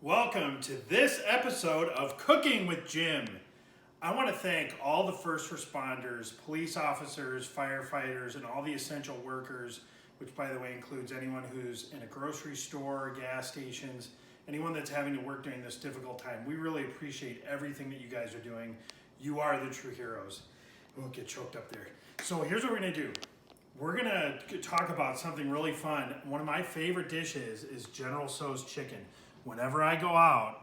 Welcome to this episode of Cooking with Jim. I want to thank all the first responders, police officers, firefighters, and all the essential workers, which by the way includes anyone who's in a grocery store, gas stations, anyone that's having to work during this difficult time. We really appreciate everything that you guys are doing. You are the true heroes. We'll get choked up there. So here's what we're going to do. We're going to talk about something really fun. One of my favorite dishes is General Tso's chicken. Whenever I go out,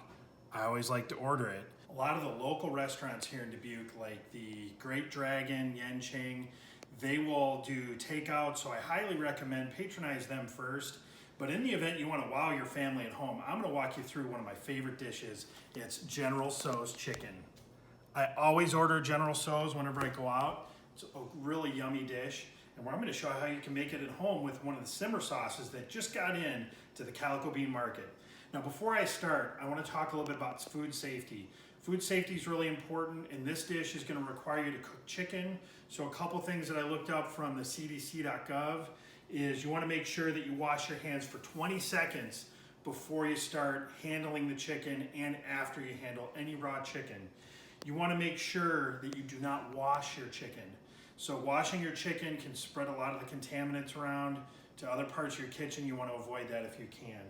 I always like to order it. A lot of the local restaurants here in Dubuque, like the Great Dragon, Yenching, they will do takeout, so I highly recommend patronize them first. But in the event you want to wow your family at home, I'm going to walk you through one of my favorite dishes. It's General Tso's chicken. I always order General Tso's whenever I go out. It's a really yummy dish. And I'm going to show you how you can make it at home with one of the simmer sauces that just got in to the Calico bean market. Now, before I start, I want to talk a little bit about food safety. Food safety is really important, and this dish is going to require you to cook chicken. So a couple things that I looked up from the cdc.gov is you want to make sure that you wash your hands for 20 seconds before you start handling the chicken and after you handle any raw chicken. You want to make sure that you do not wash your chicken. So washing your chicken can spread a lot of the contaminants around to other parts of your kitchen. You want to avoid that if you can,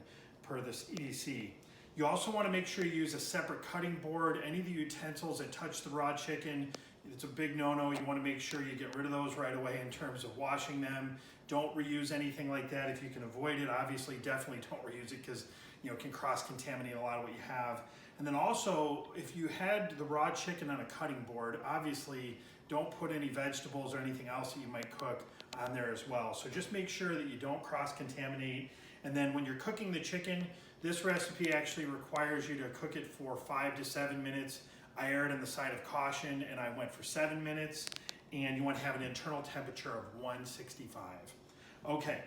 per the CDC. You also want to make sure you use a separate cutting board. Any of the utensils that touch the raw chicken, it's a big no-no. You want to make sure you get rid of those right away in terms of washing them. Don't reuse anything like that if you can avoid it. Obviously, definitely don't reuse it because it can cross-contaminate a lot of what you have. And then also, if you had the raw chicken on a cutting board, obviously don't put any vegetables or anything else that you might cook on there as well. So just make sure that you don't cross-contaminate. And then when you're cooking the chicken, this recipe actually requires you to cook it for 5 to 7 minutes. I erred on the side of caution and I went for 7 minutes, and you want to have an internal temperature of 165. Okay,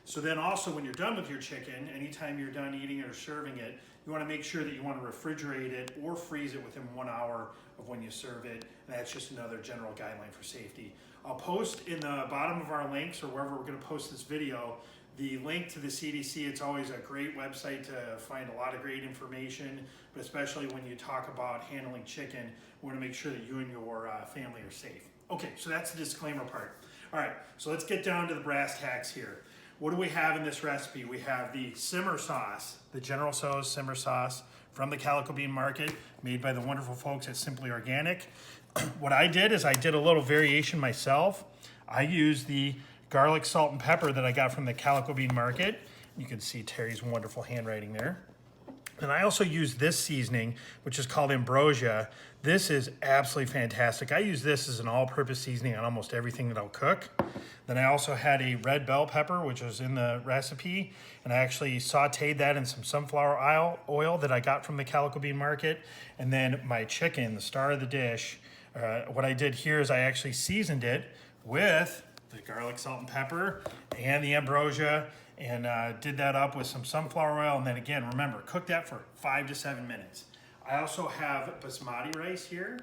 so then also when you're done with your chicken, anytime you're done eating it or serving it, you want to make sure that you want to refrigerate it or freeze it within 1 hour of when you serve it. And that's just another general guideline for safety. I'll post in the bottom of our links or wherever we're going to post this video the link to the CDC. It's always a great website to find a lot of great information, but especially when you talk about handling chicken, we want to make sure that you and your family are safe. Okay, so that's the disclaimer part. All right, so let's get down to the brass tacks here. What do we have in this recipe? We have the simmer sauce, the General Tso's simmer sauce from the Calico Bean Market, made by the wonderful folks at Simply Organic. What I did is I did a little variation myself. I used the garlic, salt, and pepper that I got from the Calico Bean Market. You can see Terry's wonderful handwriting there. And I also used this seasoning, which is called ambrosia. This is absolutely fantastic. I use this as an all-purpose seasoning on almost everything that I'll cook. Then I also had a red bell pepper, which was in the recipe, and I actually sauteed that in some sunflower oil that I got from the Calico Bean Market. And then my chicken, the star of the dish, what I did here is I actually seasoned it with the garlic, salt, and pepper and the ambrosia, and did that up with some sunflower oil. And then again, remember, cook that for 5 to 7 minutes. I also have basmati rice here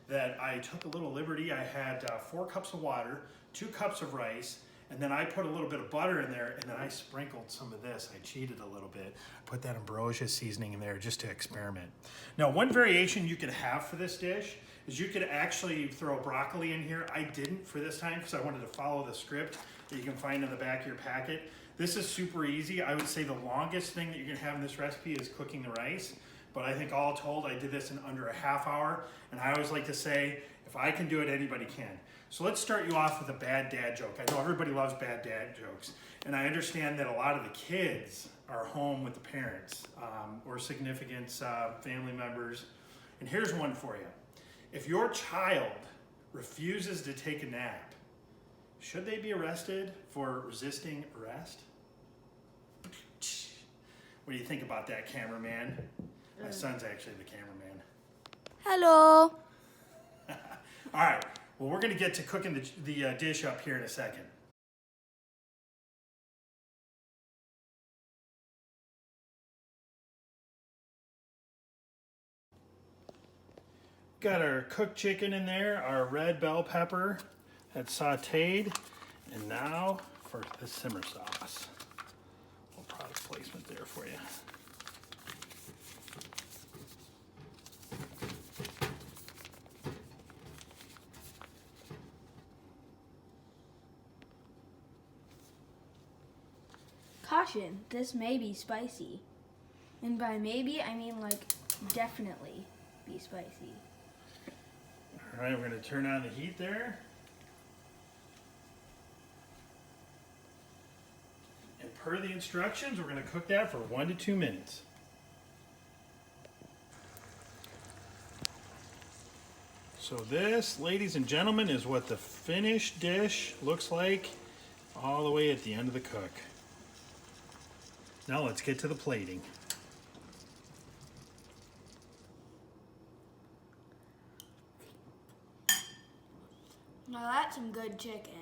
that I took a little liberty. I had 4 cups of water, 2 cups of rice, and then I put a little bit of butter in there, and then I sprinkled some of this. I cheated a little bit. Put that ambrosia seasoning in there just to experiment. Now, one variation you could have for this dish is you could actually throw broccoli in here. I didn't for this time because I wanted to follow the script that you can find in the back of your packet. This is super easy. I would say the longest thing that you can have in this recipe is cooking the rice, but I think all told, I did this in under a half hour, and I always like to say, if I can do it, anybody can. So let's start you off with a bad dad joke. I know everybody loves bad dad jokes, and I understand that a lot of the kids are home with the parents or significant family members, and here's one for you. If your child refuses to take a nap, should they be arrested for resisting arrest? What do you think about that, cameraman? My son's actually the cameraman. Hello. All right, well, we're going to get to cooking the dish up here in a second. Got our cooked chicken in there, our red bell pepper that's sauteed, and now for the simmer sauce. Little product placement there for you. Caution, this may be spicy. And by maybe, I mean like definitely be spicy. All right, we're going to turn on the heat there. And per the instructions, we're going to cook that for 1 to 2 minutes. So this, ladies and gentlemen, is what the finished dish looks like all the way at the end of the cook. Now let's get to the plating. Now that's some good chicken.